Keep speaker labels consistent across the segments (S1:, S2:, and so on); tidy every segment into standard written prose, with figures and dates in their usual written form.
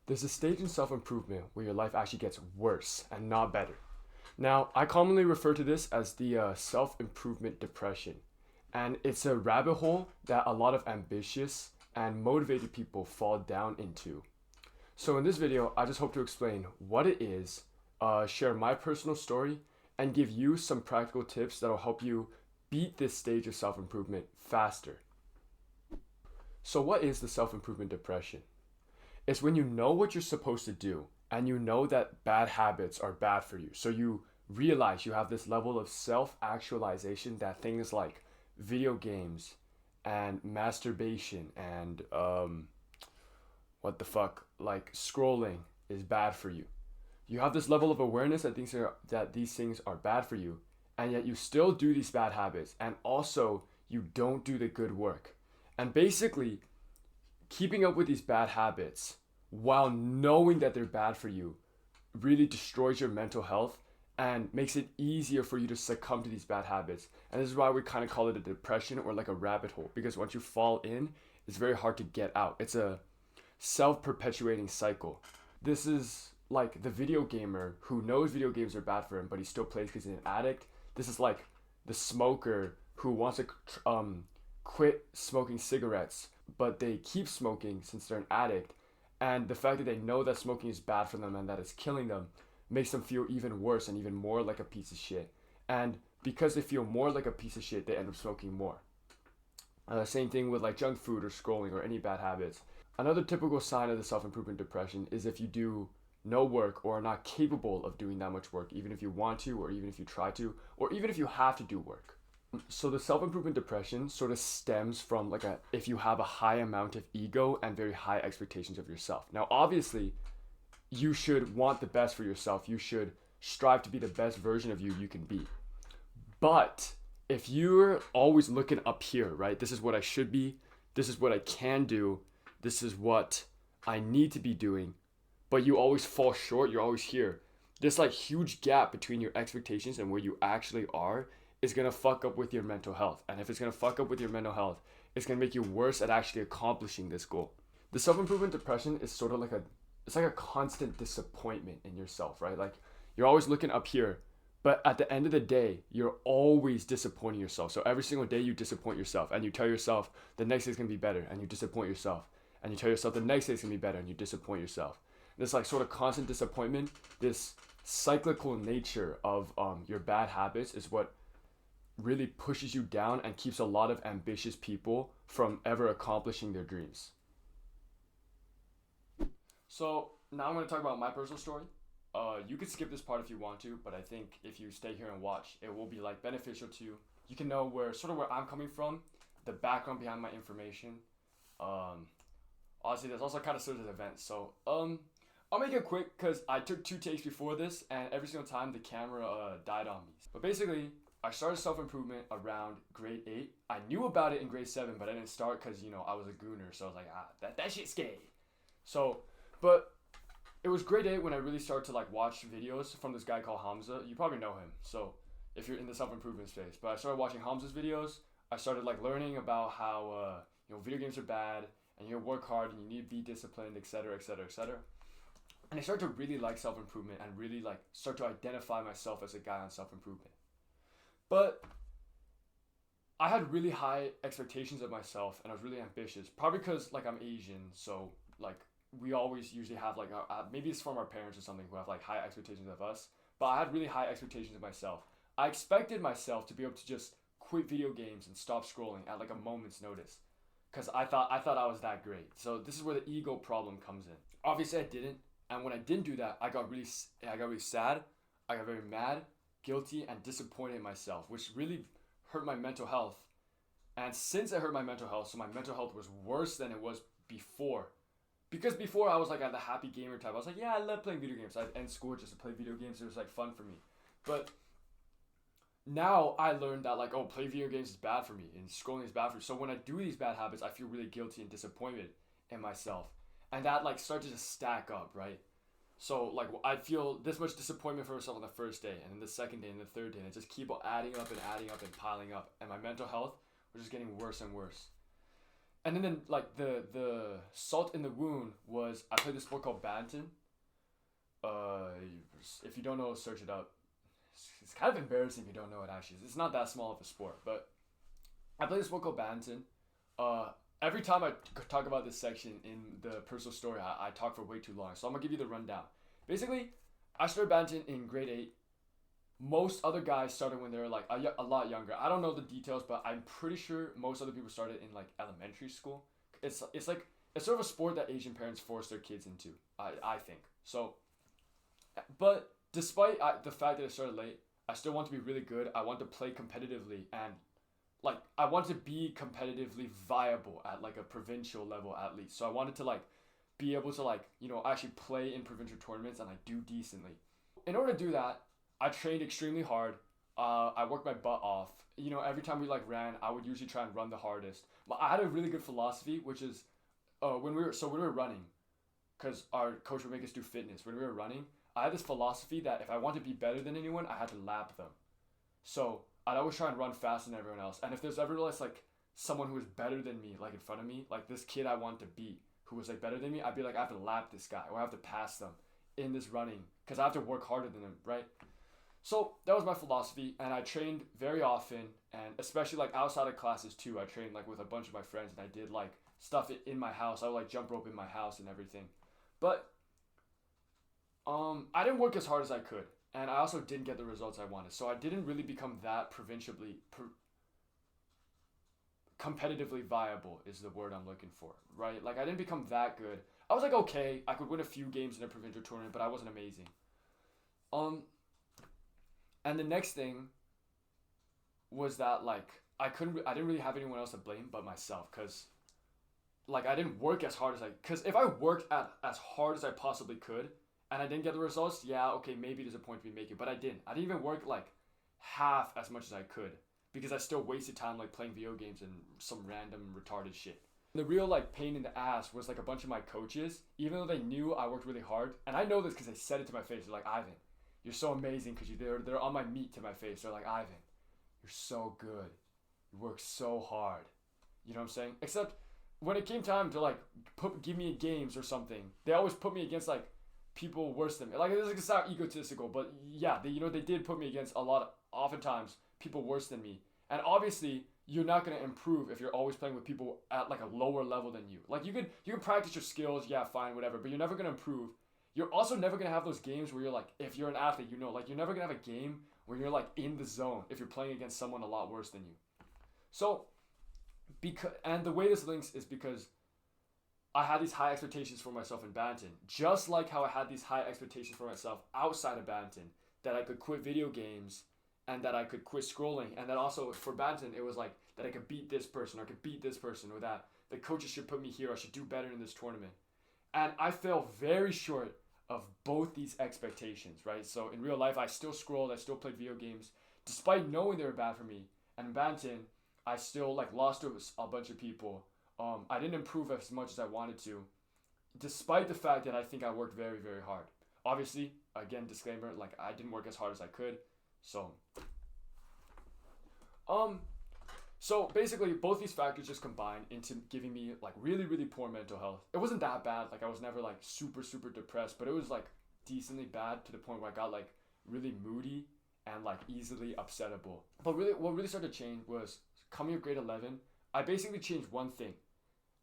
S1: There's a stage in self improvement where your life actually gets worse and not better. Now, I commonly refer to this as the self improvement depression. And it's a rabbit hole that a lot of ambitious and motivated people fall down into. So, in this video, I just hope to explain what it is, share my personal story, and give you some practical tips that will help you beat this stage of self improvement faster. So, what is the self improvement depression? It's when you know what you're supposed to do and you know that bad habits are bad for you. So you realize you have this level of self actualization that things like video games and masturbation and what the fuck, like scrolling is bad for you. You have this level of awareness that these things are bad for you, and yet you still do these bad habits, and also you don't do the good work. And basically, keeping up with these bad habits while knowing that they're bad for you really destroys your mental health and makes it easier for you to succumb to these bad habits. And this is why we kind of call it a depression or like a rabbit hole, because once you fall in, it's very hard to get out. It's a self-perpetuating cycle. This is like the video gamer who knows video games are bad for him, but he still plays because he's an addict. This is like the smoker who wants to quit smoking cigarettes, but they keep smoking since they're an addict. And the fact that they know that smoking is bad for them and that it's killing them makes them feel even worse and even more like a piece of shit. And because they feel more like a piece of shit, they end up smoking more. Same thing with like junk food or scrolling or any bad habits. Another typical sign of the self-improvement depression is if you do no work or are not capable of doing that much work, even if you want to, or even if you try to, or even if you have to do work. So the self-improvement depression sort of stems from like a if you have a high amount of ego and very high expectations of yourself. Now obviously you should want the best for yourself. You should strive to be the best version of you can be. But if you're always looking up here, right? This is what I should be. This is what I can do. This is what I need to be doing. But you always fall short. You're always here. This like huge gap between your expectations and where you actually are is going to fuck up with your mental health. And if it's going to fuck up with your mental health, it's going to make you worse at actually accomplishing this goal. The self-improvement depression is sort of like it's like a constant disappointment in yourself, right? Like you're always looking up here, but at the end of the day, you're always disappointing yourself. So every single day you disappoint yourself and you tell yourself the next day's going to be better and you disappoint yourself. And you tell yourself the next day's going to be better and you disappoint yourself. This like sort of constant disappointment, this cyclical nature of your bad habits is what really pushes you down and keeps a lot of ambitious people from ever accomplishing their dreams. So now I'm going to talk about my personal story. You could skip this part if you want to, but I think if you stay here and watch, it will be like beneficial to you. You can know where I'm coming from, the background behind my information. Honestly, there's also kind of serves as events. So I'll make it quick because I took 2 takes before this, and every single time the camera died on me. But basically, I started self-improvement around grade 8. I knew about it in grade 7, but I didn't start because, I was a gooner. So I was like, that shit's gay. So, but it was grade 8 when I really started to like watch videos from this guy called Hamza. You probably know him. So if you're in the self-improvement space. But I started watching Hamza's videos. I started like learning about how, video games are bad and you work hard and you need to be disciplined, etc., etc., etc. And I started to really like self-improvement and really like start to identify myself as a guy on self-improvement. But I had really high expectations of myself and I was really ambitious. Probably because like I'm Asian, so like we always usually have like maybe it's from our parents or something who have like high expectations of us. But I had really high expectations of myself. I expected myself to be able to just quit video games and stop scrolling at like a moment's notice, because I thought I was that great. So this is where the ego problem comes in. Obviously I didn't, and when I didn't do that, I got really sad. I got very mad, guilty, and disappointed in myself, which really hurt my mental health. And since it hurt my mental health, so my mental health was worse than it was before. Because before I was like the happy gamer type. I was like, yeah, I love playing video games. I'd end school just to play video games. It was like fun for me. But now I learned that like, play video games is bad for me and scrolling is bad for me. So when I do these bad habits, I feel really guilty and disappointed in myself. And that like starts to just stack up, right? So like I feel this much disappointment for myself on the first day, and then the second day, and the third day, and it just keep adding up and piling up, and my mental health was just getting worse and worse. And then like the salt in the wound was I played this sport called badminton. Uh, if you don't know, search it up. It's kind of embarrassing if you don't know it actually. It's not that small of a sport, but I played this sport called badminton. Uh, every time I talk about this section in the personal story, I talk for way too long. So I'm gonna give you the rundown. Basically, I started badminton in grade 8. Most other guys started when they were like a lot younger. I don't know the details, but I'm pretty sure most other people started in like elementary school. It's like it's sort of a sport that Asian parents force their kids into. I think so. But despite the fact that I started late, I still want to be really good. I want to play competitively and like I want to be competitively viable at like a provincial level at least. So I wanted to like be able to like actually play in provincial tournaments and like do decently. In order to do that, I trained extremely hard. I worked my butt off. Every time we like ran, I would usually try and run the hardest. But I had a really good philosophy, which is when we were running, because our coach would make us do fitness. When we were running, I had this philosophy that if I want to be better than anyone, I had to lap them. So I'd always try and run faster than everyone else. And if there's ever like someone who was better than me, like in front of me, like this kid I want to beat, who was like better than me, I'd be like, I have to lap this guy or I have to pass them in this running because I have to work harder than them, right? So that was my philosophy, and I trained very often, and especially like outside of classes too. I trained like with a bunch of my friends, and I did like stuff in my house. I would like jump rope in my house and everything, but I didn't work as hard as I could, and I also didn't get the results I wanted. So I didn't really become that competitively viable is the word I'm looking for, right? Like I didn't become that good. I was like okay, I could win a few games in a provincial tournament, but I wasn't amazing. Um, and the next thing was that like I didn't really have anyone else to blame but myself because like I didn't work as hard as because if I worked as hard as I possibly could and I didn't get the results, yeah, okay, maybe there's a point to be making, but I didn't even work like half as much as I could because I still wasted time like playing video games and some random retarded shit. The real like pain in the ass was like a bunch of my coaches, even though they knew I worked really hard, and I know this because they said it to my face. They're like, Ivan, you're so amazing because they're on my meat to my face. They're like, Ivan, you're so good. You work so hard. You know what I'm saying? Except when it came time to like give me games or something, they always put me against like people worse than me. Like this is sound egotistical, but yeah, they did put me against oftentimes people worse than me. And obviously, you're not gonna improve if you're always playing with people at like a lower level than you. Like you can practice your skills, yeah, fine, whatever, but you're never gonna improve. You're also never gonna have those games where you're like, if you're an athlete, like you're never gonna have a game where you're like in the zone if you're playing against someone a lot worse than you. So, and the way this links is because I had these high expectations for myself in badminton, just like how I had these high expectations for myself outside of badminton, that I could quit video games and that I could quit scrolling, and that also for badminton it was like that I could beat this person or I could beat this person, or that the coaches should put me here, I should do better in this tournament. And I fell very short of both these expectations, right? So in real life, I still scrolled, I still played video games, despite knowing they were bad for me. And in badminton, I still like lost to a bunch of people. I didn't improve as much as I wanted to, despite the fact that I think I worked very, very hard. Obviously, again, disclaimer, like I didn't work as hard as I could. So, um, so basically, both these factors just combined into giving me like really, really poor mental health. It wasn't that bad. Like I was never like super, super depressed, but it was like decently bad to the point where I got like really moody and like easily upsettable. But really, what really started to change was coming of grade 11. I basically changed one thing.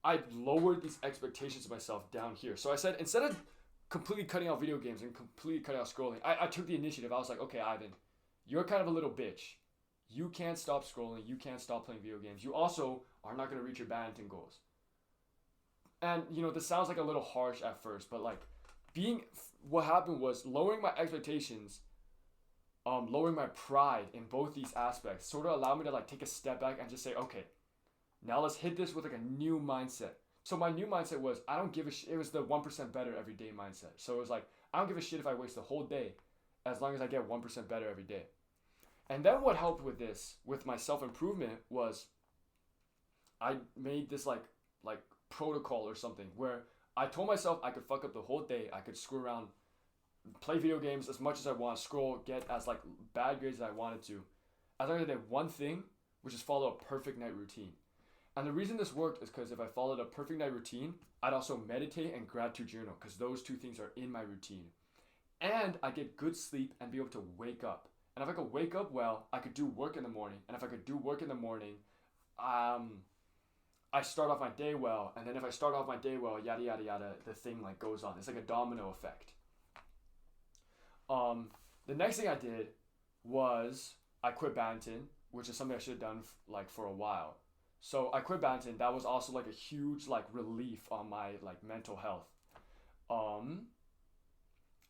S1: I lowered these expectations of myself down here. So I said, instead of completely cutting out video games and completely cutting out scrolling, I took the initiative. I was like, okay, Ivan, you're kind of a little bitch. You can't stop scrolling. You can't stop playing video games. You also are not going to reach your badminton goals. And, this sounds like a little harsh at first, but like what happened was lowering my expectations, lowering my pride in both these aspects sort of allowed me to like take a step back and just say, okay, now let's hit this with like a new mindset. So my new mindset was, I don't give a shit. It was the 1% better every day mindset. So it was like, I don't give a shit if I waste the whole day as long as I get 1% better every day. And then what helped with this, with my self-improvement, was I made this like protocol or something where I told myself I could fuck up the whole day. I could screw around, play video games as much as I want, scroll, get as like bad grades as I wanted to. As long as I did one thing, which is follow a perfect night routine. And the reason this worked is because if I followed a perfect night routine, I'd also meditate and gratitude journal because those two things are in my routine. And I get good sleep and be able to wake up. And if I could wake up well, I could do work in the morning. And if I could do work in the morning, I start off my day well. And then if I start off my day well, yada yada yada, the thing like goes on. It's like a domino effect. The next thing I did was I quit badminton, which is something I should have done like for a while. So I quit badminton. That was also like a huge like relief on my like mental health.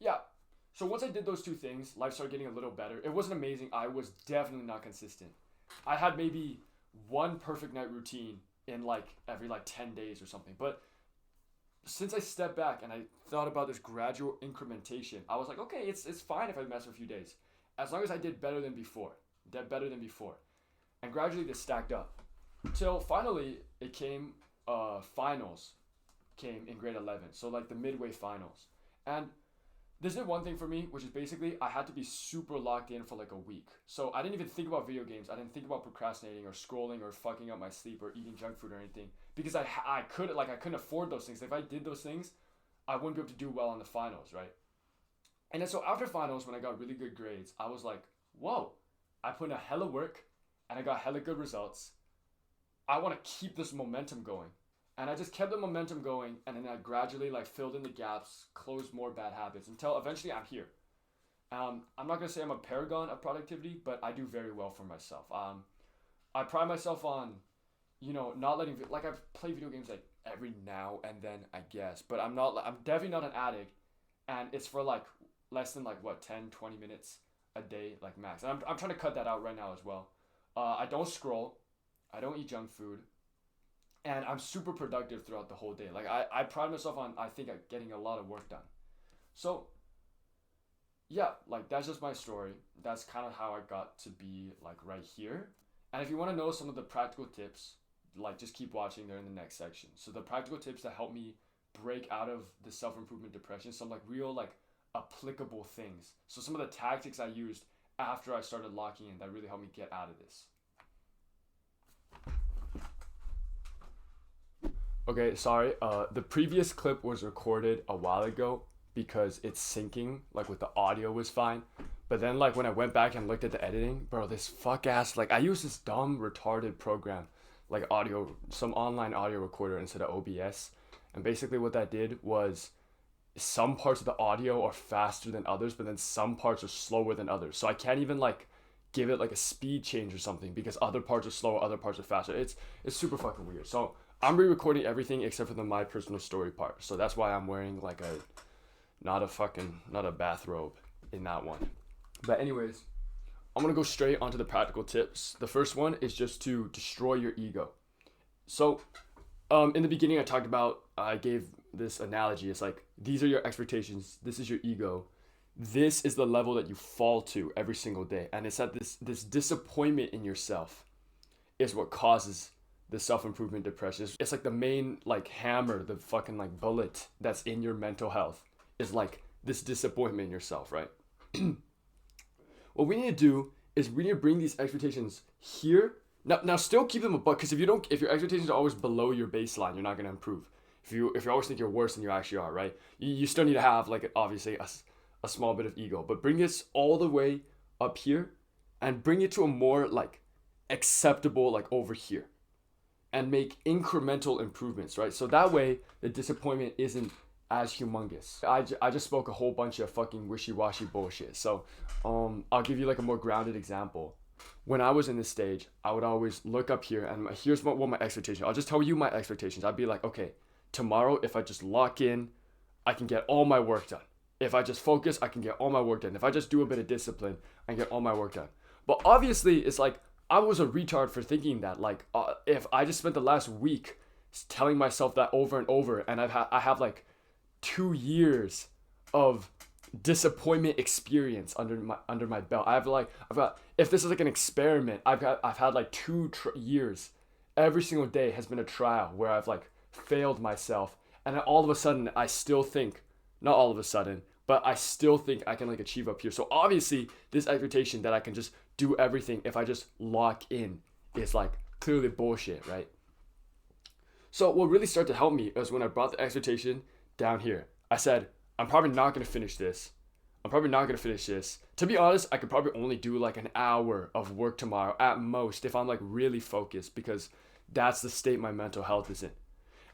S1: Yeah. So once I did those two things, life started getting a little better. It wasn't amazing. I was definitely not consistent. I had maybe one perfect night routine in like every like 10 days or something. But since I stepped back and I thought about this gradual incrementation, I was like, okay, it's fine if I mess for a few days. As long as I did better than before. And gradually this stacked up. Till finally it came, finals came in grade 11. So like the midway finals. And this did one thing for me, which is basically I had to be super locked in for like a week. So I didn't even think about video games. I didn't think about procrastinating or scrolling or fucking up my sleep or eating junk food or anything because I couldn't afford those things. If I did those things, I wouldn't be able to do well in the finals, right? And then so after finals, when I got really good grades, I was like, whoa, I put in a hella work and I got hella good results. I want to keep this momentum going. And I just kept the momentum going, and then I gradually like filled in the gaps, closed more bad habits until eventually I'm here. I'm not gonna say I'm a paragon of productivity, but I do very well for myself. I pride myself on, not letting like I play video games like every now and then, I guess, but I'm definitely not an addict, and it's for like less than like what 10, 20 minutes a day like max. And I'm trying to cut that out right now as well. I don't scroll, I don't eat junk food. And I'm super productive throughout the whole day. Like I pride myself on I think getting a lot of work done. So yeah, like that's just my story. That's kind of how I got to be like right here. And if you want to know some of the practical tips, like just keep watching, they're in the next section. So the practical tips that help me break out of the self-improvement depression, some like real like applicable things. So some of the tactics I used after I started locking in that really helped me get out of this. Okay, sorry. The previous clip was recorded a while ago because it's syncing, like with the audio was fine. But then like when I went back and looked at the editing, bro, this fuck ass, like I used this dumb retarded program, like some online audio recorder instead of OBS. And basically what that did was some parts of the audio are faster than others, but then some parts are slower than others. So I can't even like give it like a speed change or something because other parts are slower, other parts are faster. It's super fucking weird. So I'm re-recording everything except for the my personal story part. So that's why I'm wearing like not a bathrobe in that one. But anyways, I'm going to go straight onto the practical tips. The first one is just to destroy your ego. So in the beginning I gave this analogy. It's like, these are your expectations. This is your ego. This is the level that you fall to every single day. And it's that this disappointment in yourself is what causes the self-improvement depression. It's like the main like hammer, the fucking like bullet that's in your mental health is like this disappointment in yourself, right? What we need to do is we need to bring these expectations here. Now still keep them above, because if your expectations are always below your baseline, you're not gonna improve. If you always think you're worse than you actually are, right? You still need to have like obviously a small bit of ego, but bring this all the way up here and bring it to a more like acceptable like over here. And make incremental improvements, right? So that way, the disappointment isn't as humongous. I just spoke a whole bunch of fucking wishy-washy bullshit. So I'll give you like a more grounded example. When I was in this stage, I would always look up here and here's what my expectations. I'll just tell you my expectations. I'd be like, okay, tomorrow if I just lock in, I can get all my work done. If I just focus, I can get all my work done. If I just do a bit of discipline, I can get all my work done. But obviously, it's like, I was a retard for thinking that. Like, if I just spent the last week telling myself that over and over, and I have like 2 years of disappointment experience under my belt. I've got, if this is like an experiment, I've had like 2 years. Every single day has been a trial where I've like failed myself, and then all of a sudden I still think, not all of a sudden, but I still think I can like achieve up here. So obviously this expectation that I can just do everything if I just lock in is like clearly bullshit, right? So what really started to help me is when I brought the expectation down here. I said, I'm probably not gonna finish this. I'm probably not gonna finish this. To be honest, I could probably only do like an hour of work tomorrow at most if I'm like really focused, because that's the state my mental health is in.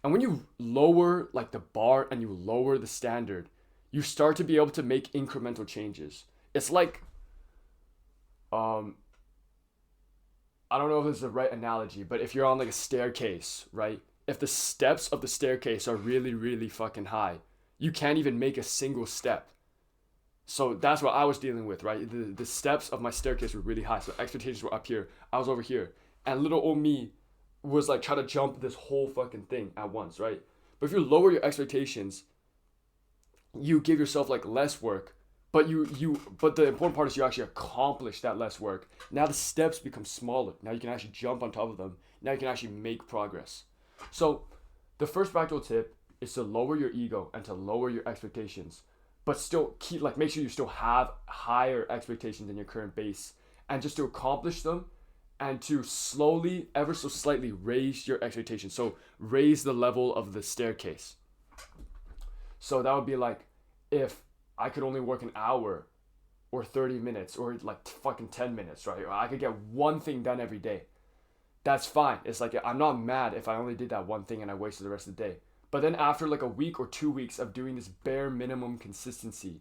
S1: And when you lower like the bar and you lower the standard, you start to be able to make incremental changes. It's like um I don't know if this is the right analogy, but if you're on like a staircase, right? If the steps of the staircase are really, really fucking high, you can't even make a single step. So that's what I was dealing with, right? The steps of my staircase were really high. So expectations were up here. I was over here. And little old me was like trying to jump this whole fucking thing at once, right? But if you lower your expectations, you give yourself like less work, but but the important part is you actually accomplish that less work. Now the steps become smaller. Now you can actually jump on top of them. Now you can actually make progress. So the first practical tip is to lower your ego and to lower your expectations, but still keep like make sure you still have higher expectations than your current base, and just to accomplish them and to slowly, ever so slightly raise your expectations. So raise the level of the staircase. So that would be like, if I could only work an hour or 30 minutes or like fucking 10 minutes, right? Or I could get one thing done every day. That's fine. It's like, I'm not mad if I only did that one thing and I wasted the rest of the day. But then after like a week or 2 weeks of doing this bare minimum consistency,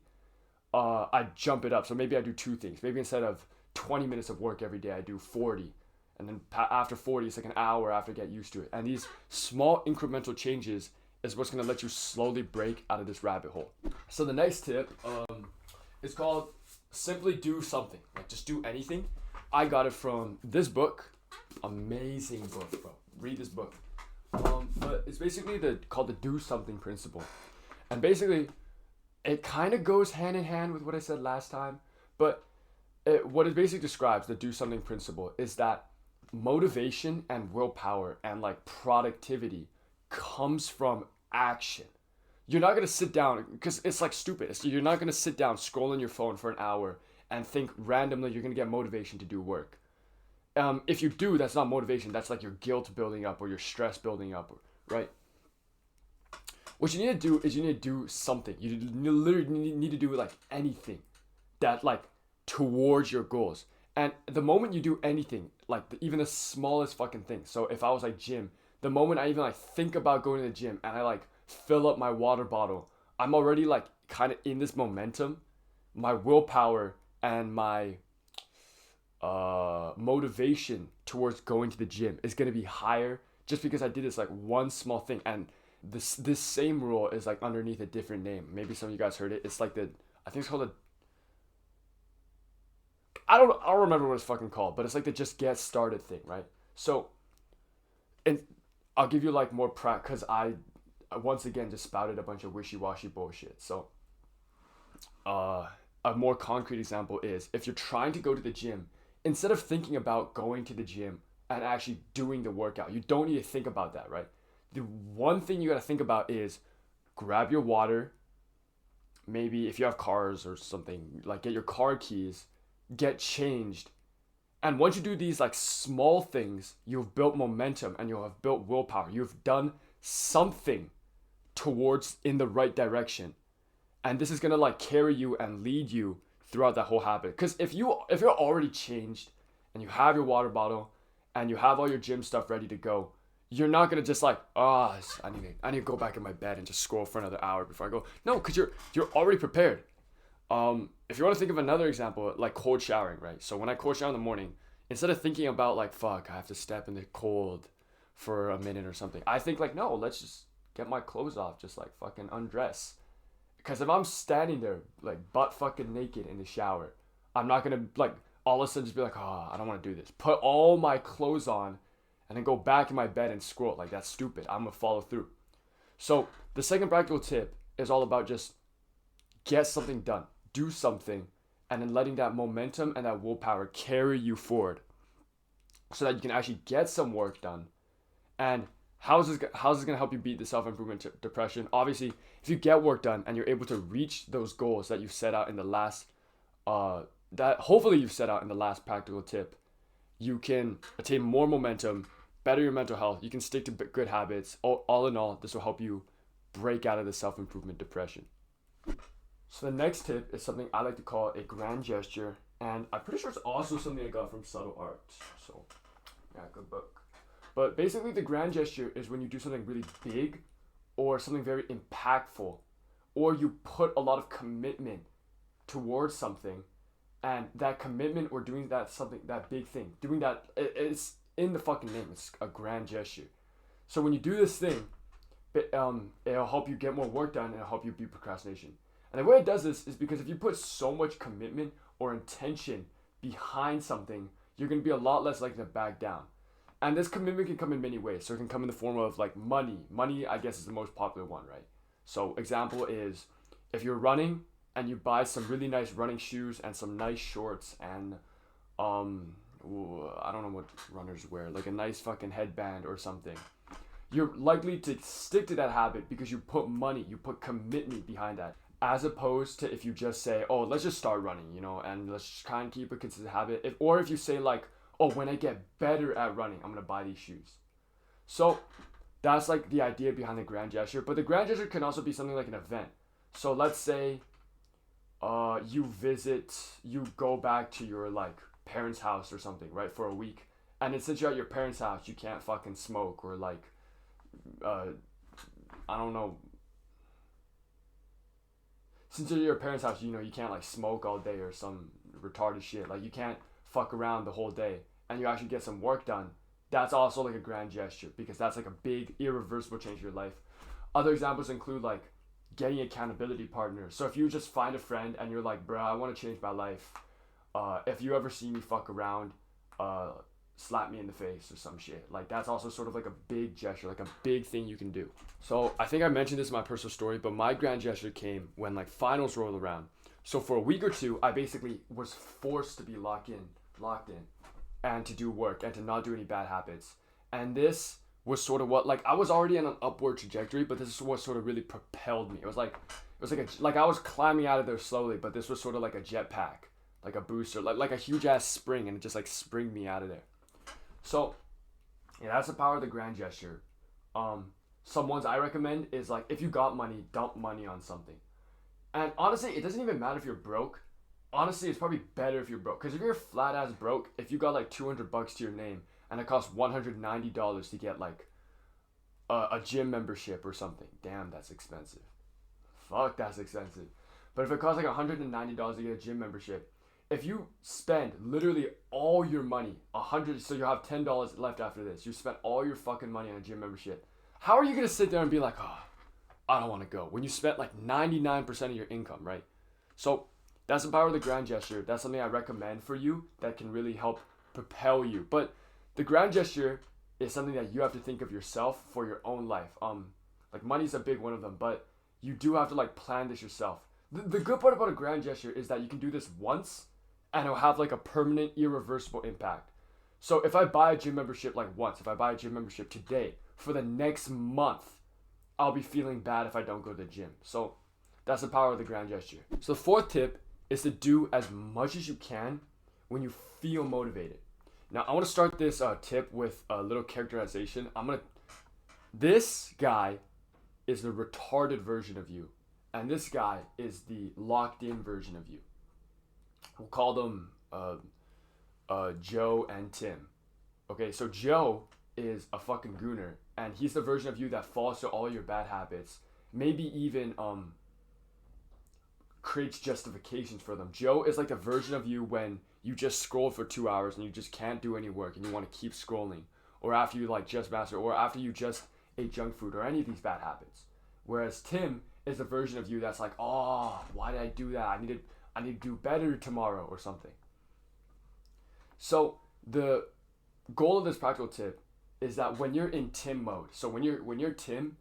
S1: I jump it up. So maybe I do two things. Maybe instead of 20 minutes of work every day, I do 40. And then after 40, it's like an hour after I get used to it. And these small incremental changes is what's going to let you slowly break out of this rabbit hole. So the next tip is called simply do something. Like just do anything. I got it from this book. Amazing book, bro. Read this book. But it's basically called the do something principle. And basically, it kind of goes hand in hand with what I said last time. But what it basically describes, the do something principle, is that motivation and willpower and like productivity comes from action. You're not going to sit down, because it's like stupid. You're not going to sit down, scroll on your phone for an hour and think randomly you're going to get motivation to do work. If you do, that's not motivation. That's like your guilt building up or your stress building up, right? What you need to do is you need to do something. You literally need to do like anything that like towards your goals. And the moment you do anything, like even the smallest fucking thing. So if I was like gym, the moment I even like think about going to the gym and I like fill up my water bottle, I'm already like kind of in this momentum. My willpower and my motivation towards going to the gym is going to be higher just because I did this like one small thing. And this same rule is like underneath a different name. Maybe some of you guys heard it. It's like I think it's called I don't remember what it's fucking called, but it's like the just get started thing, right? So, and I'll give you like more because I once again just spouted a bunch of wishy-washy bullshit. So a more concrete example is, if you're trying to go to the gym, instead of thinking about going to the gym and actually doing the workout, you don't need to think about that, right? The one thing you got to think about is grab your water. Maybe if you have cars or something, like get your car keys, get changed. And once you do these like small things, you've built momentum and you'll have built willpower. You've done something towards in the right direction. And this is going to like carry you and lead you throughout that whole habit. Because if you're already changed and you have your water bottle and you have all your gym stuff ready to go, you're not gonna just like, I need to go back in my bed and just scroll for another hour before I go. No, because you're already prepared. If you want to think of another example, like cold showering, right? So when I cold shower in the morning, instead of thinking about like, fuck, I have to step in the cold for a minute or something, I think like, no, let's just get my clothes off, just like fucking undress. Because if I'm standing there like butt fucking naked in the shower, I'm not gonna like all of a sudden just be like, I don't want to do this. Put all my clothes on and then go back in my bed and scroll. Like, that's stupid. I'm gonna follow through. So the second practical tip is all about just get something done, do something, and then letting that momentum and that willpower carry you forward so that you can actually get some work done. And how's this gonna help you beat the self-improvement depression? Obviously, if you get work done and you're able to reach those goals that you've set out in the last that hopefully you've set out in the last practical tip, you can attain more momentum better your mental health. You can stick to good habits. All in all, this will help you break out of the self-improvement depression. So the next tip is something I like to call a grand gesture, and I'm pretty sure it's also something I got from Subtle Art. So yeah, good book. But basically, the grand gesture is when you do something really big or something very impactful, or you put a lot of commitment towards something, and that commitment or doing that something, that big thing, doing that, it's in the fucking name. It's a grand gesture. So when you do this thing, it'll help you get more work done, and it'll help you beat procrastination. And the way it does this is because if you put so much commitment or intention behind something, you're going to be a lot less likely to back down. And this commitment can come in many ways. So it can come in the form of like money. Money, I guess, is the most popular one, right? So example is if you're running and you buy some really nice running shoes and some nice shorts and I don't know what runners wear, like a nice fucking headband or something. You're likely to stick to that habit because you put money, you put commitment behind that. As opposed to if you just say, oh, let's just start running, and let's just try and keep a consistent habit. Or if you say like, oh, when I get better at running, I'm going to buy these shoes. So that's like the idea behind the grand gesture. But the grand gesture can also be something like an event. So let's say you go back to your like parents' house or something, right, for a week. And then since you're at your parents' house, you can't fucking smoke or like, I don't know. Since you're at your parents' house, you can't like smoke all day or some retarded shit. Like you can't fuck around the whole day and you actually get some work done. That's also like a grand gesture because that's like a big irreversible change in your life. Other examples include like getting accountability partners. So if you just find a friend and you're like, bro, I want to change my life. If you ever see me fuck around, slap me in the face or some shit. Like that's also sort of like a big gesture, like a big thing you can do. So I think I mentioned this in my personal story, but my grand gesture came when like finals rolled around. So for a week or two, I basically was forced to be locked in and to do work and to not do any bad habits. And this was sort of what, like I was already on an upward trajectory, but this is what sort of really propelled me. It was like I was climbing out of there slowly, but this was sort of like a jetpack, like a booster, like a huge ass spring, and it just like springed me out of there. So, yeah, that's the power of the grand gesture. Some ones I recommend is like if you got money, dump money on something. And honestly, it doesn't even matter if you're broke. Honestly, it's probably better if you're broke. Because if you're flat ass broke, if you got like $200 to your name and it costs $190 to get like a gym membership or something, damn, that's expensive. Fuck, that's expensive. But if it costs like $190 to get a gym membership, if you spend literally all your money, so you have $10 left after this, you spent all your fucking money on a gym membership, how are you going to sit there and be like, oh, I don't want to go, when you spent like 99% of your income, right? So that's the power of the grand gesture. That's something I recommend for you that can really help propel you. But the grand gesture is something that you have to think of yourself for your own life. Like money's a big one of them, but you do have to like plan this yourself. The good part about a grand gesture is that you can do this once and it'll have like a permanent, irreversible impact. So if I buy a gym membership if I buy a gym membership today, for the next month, I'll be feeling bad if I don't go to the gym. So that's the power of the grand gesture. So the fourth tip is to do as much as you can when you feel motivated. Now I want to start this tip with a little characterization. This guy is the retarded version of you, and this guy is the locked in version of you. We'll call them Joe and Tim. Okay, so Joe is a fucking gooner, and he's the version of you that falls to all your bad habits, maybe even creates justifications for them. Joe is like the version of you when you just scroll for 2 hours and you just can't do any work and you want to keep scrolling, or after you like just master, or after you just ate junk food, or any of these bad habits. Whereas Tim is the version of you that's like, oh, why did I do that? I need to do better tomorrow or something. So the goal of this practical tip is that when you're in Tim mode, so when you're Tim,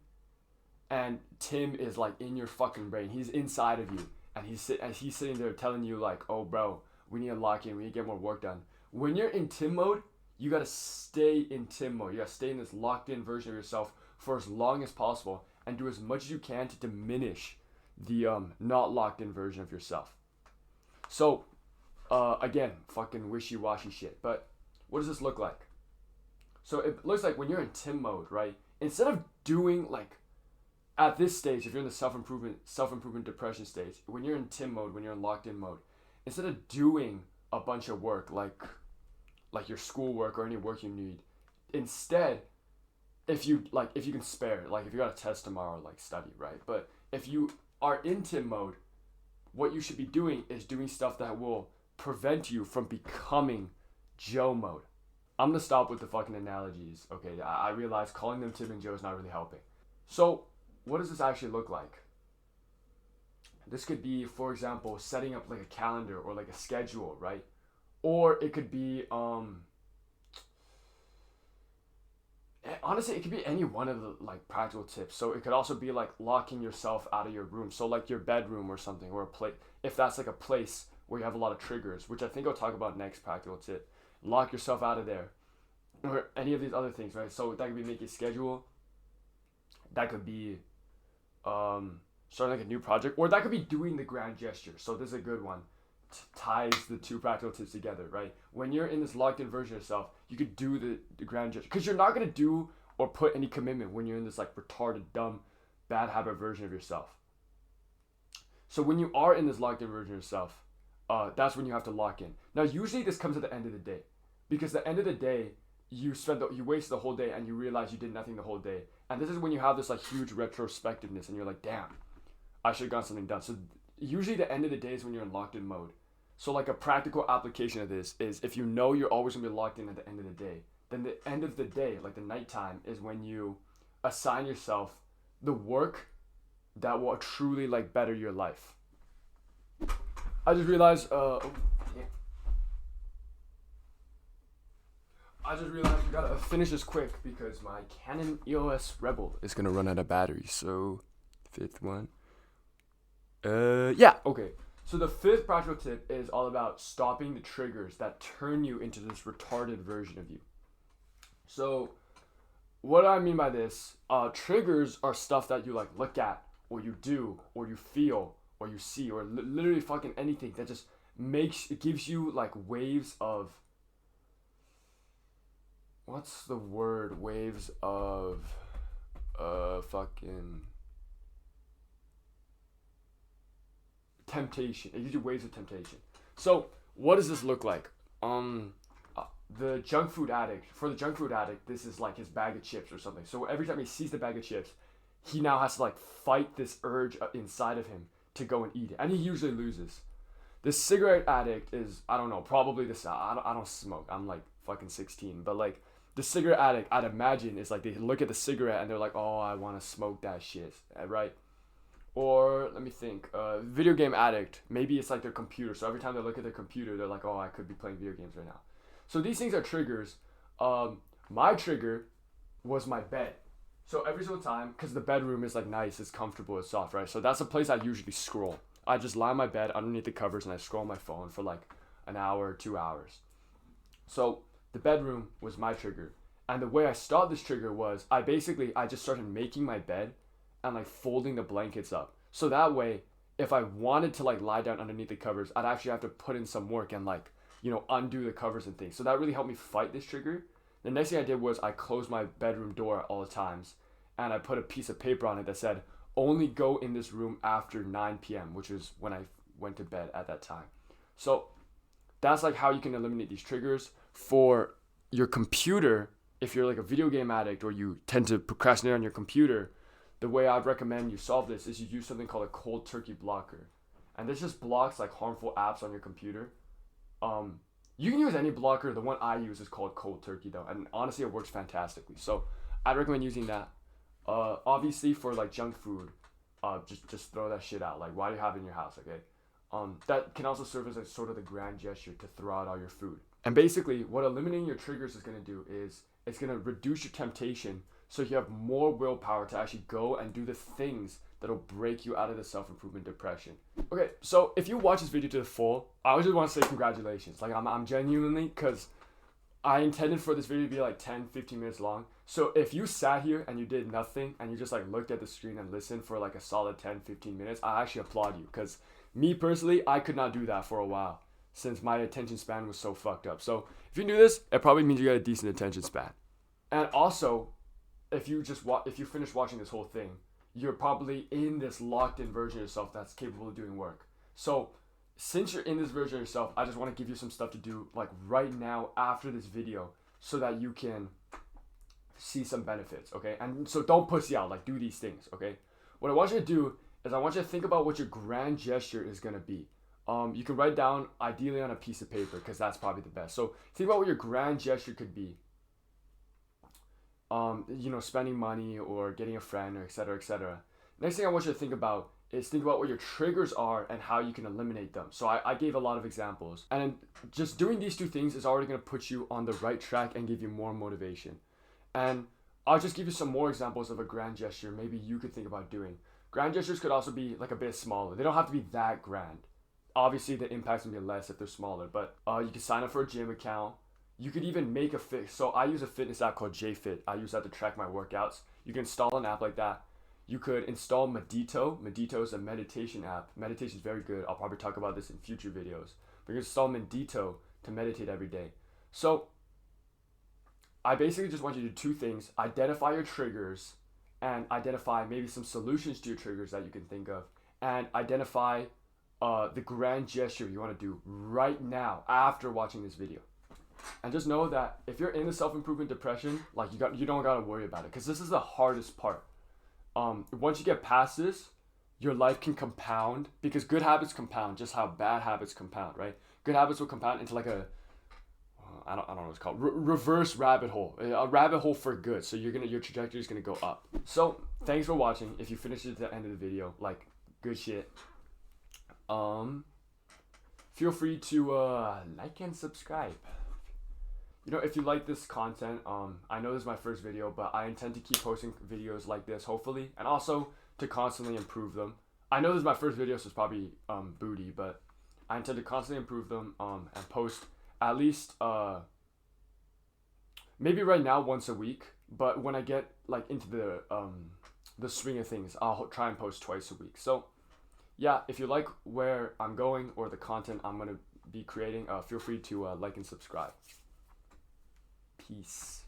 S1: and Tim is like in your fucking brain, he's inside of you, and he's sitting there telling you like, oh bro, we need to lock in, we need to get more work done. When you're in Tim mode, you gotta stay in Tim mode. You gotta stay in this locked in version of yourself for as long as possible, and do as much as you can to diminish the not locked in version of yourself. So again, fucking wishy-washy shit, but what does this look like? So it looks like when you're in Tim mode, right? Instead of doing like at this stage, if you're in the self improvement depression stage, when you're in Tim mode, when you're in locked in mode, instead of doing a bunch of work like your schoolwork or any work you need, instead, if you can spare, like if you got a test tomorrow, like study, right? But if you are in Tim mode, what you should be doing is doing stuff that will prevent you from becoming Joe mode. I'm gonna stop with the fucking analogies. Okay, I realize calling them Tim and Joe is not really helping. So, what does this actually look like? This could be, for example, setting up like a calendar or like a schedule, right? Or it could be, honestly, it could be any one of the like practical tips. So it could also be like locking yourself out of your room. So like your bedroom or something, or a place. If that's like a place where you have a lot of triggers, which I think I'll talk about next practical tip. Lock yourself out of there, or any of these other things, right? So that could be making a schedule. That could be starting like a new project, or that could be doing the grand gesture. So this is a good one. Ties the two practical tips together, right? When you're in this locked in version of yourself, you could do the grand gesture, because you're not going to do or put any commitment when you're in this like retarded, dumb, bad habit version of yourself. So when you are in this locked in version of yourself, that's when you have to lock in. Now usually this comes at the end of the day, because the end of the day, you waste the whole day and you realize you did nothing the whole day, and this is when you have this like huge retrospectiveness and you're like, damn, I should have gotten something done. So usually the end of the day is when you're in locked in mode. So like a practical application of this is, if you know you're always gonna be locked in at the end of the day, then the end of the day, like the nighttime, is when you assign yourself the work that will truly like better your life. I just realized we gotta finish this quick because my Canon EOS Rebel is gonna run out of battery. So, fifth one. Yeah, okay. So the fifth practical tip is all about stopping the triggers that turn you into this retarded version of you. So, what do I mean by this? Triggers are stuff that you like look at, or you do, or you feel, or you see, or literally fucking anything that just gives you like waves of, what's the word? Waves of, fucking temptation. It gives you waves of temptation. So what does this look like? The junk food addict. For the junk food addict, this is like his bag of chips or something. So every time he sees the bag of chips, he now has to like fight this urge inside of him to go and eat it, and he usually loses. The cigarette addict is, I don't know, probably this. I don't smoke. I'm like fucking 16, but like the cigarette addict, I'd imagine, is like they look at the cigarette and they're like, oh, I want to smoke that shit, right? Or let me think. Video game addict. Maybe it's like their computer. So every time they look at their computer, they're like, oh, I could be playing video games right now. So these things are triggers. My trigger was my bed. So every single time, because the bedroom is like nice, it's comfortable, it's soft, right? So that's a place I usually scroll. I just lie on my bed underneath the covers and I scroll my phone for like an hour, 2 hours. So the bedroom was my trigger. And the way I stopped this trigger was I just started making my bed and like folding the blankets up. So that way, if I wanted to like lie down underneath the covers, I'd actually have to put in some work and like, undo the covers and things. So that really helped me fight this trigger. The next thing I did was I closed my bedroom door at all times, and I put a piece of paper on it that said, only go in this room after 9 p.m., which is when I went to bed at that time. So that's like how you can eliminate these triggers. For your computer, if you're like a video game addict or you tend to procrastinate on your computer, the way I'd recommend you solve this is you use something called a cold turkey blocker. And this just blocks like harmful apps on your computer. You can use any blocker. The one I use is called Cold Turkey though, and honestly it works fantastically. So I'd recommend using that. Obviously for like junk food, just throw that shit out. Like, why do you have it in your house, okay? That can also serve as a sort of the grand gesture to throw out all your food. And basically what eliminating your triggers is going to do is it's going to reduce your temptation, so you have more willpower to actually go and do the things that'll break you out of the self-improvement depression. Okay, so if you watch this video to the full, I just want to say congratulations. Like, I'm genuinely, because I intended for this video to be like 10-15 minutes long. So if you sat here and you did nothing and you just like looked at the screen and listened for like a solid 10-15 minutes, I actually applaud you, because me personally, I could not do that for a while since my attention span was so fucked up. So if you do this, it probably means you got a decent attention span. And also, if you finish watching this whole thing, you're probably in this locked in version of yourself that's capable of doing work. So since you're in this version of yourself, I just want to give you some stuff to do like right now after this video so that you can see some benefits, okay? And so don't pussy out, like do these things, okay? What I want you to do is I want you to think about what your grand gesture is gonna be. You can write down ideally on a piece of paper because that's probably the best. So think about what your grand gesture could be. Spending money or getting a friend or etc. etc. Next thing I want you to think about is think about what your triggers are and how you can eliminate them. So I gave a lot of examples. And just doing these two things is already going to put you on the right track and give you more motivation. And I'll just give you some more examples of a grand gesture maybe you could think about doing. Grand gestures could also be like a bit smaller. They don't have to be that grand. Obviously, the impact's gonna be less if they're smaller, but you can sign up for a gym account. You could even make a fit. So I use a fitness app called JFit. I use that to track my workouts. You can install an app like that. You could install Medito. Medito is a meditation app. Meditation is very good. I'll probably talk about this in future videos. But you can install Medito to meditate every day. So I basically just want you to do two things: identify your triggers and identify maybe some solutions to your triggers that you can think of, and identify the grand gesture you want to do right now after watching this video. And just know that if you're in the self-improvement depression, like you don't gotta worry about it, because this is the hardest part. Once you get past this, your life can compound, because good habits compound just how bad habits compound, right? Good habits will compound into like a I don't know what it's called, reverse rabbit hole, a rabbit hole for good. So your trajectory is gonna go up. So thanks for watching. If you finished it at the end of the video, like good shit. Feel free to like and subscribe. If you like this content, I know this is my first video, but I intend to keep posting videos like this, hopefully, and also to constantly improve them. I know this is my first video, so it's probably booty, but I intend to constantly improve them and post at least maybe right now once a week, but when I get like into the swing of things, I'll try and post twice a week. So yeah, if you like where I'm going or the content I'm gonna be creating, feel free to like and subscribe. Peace.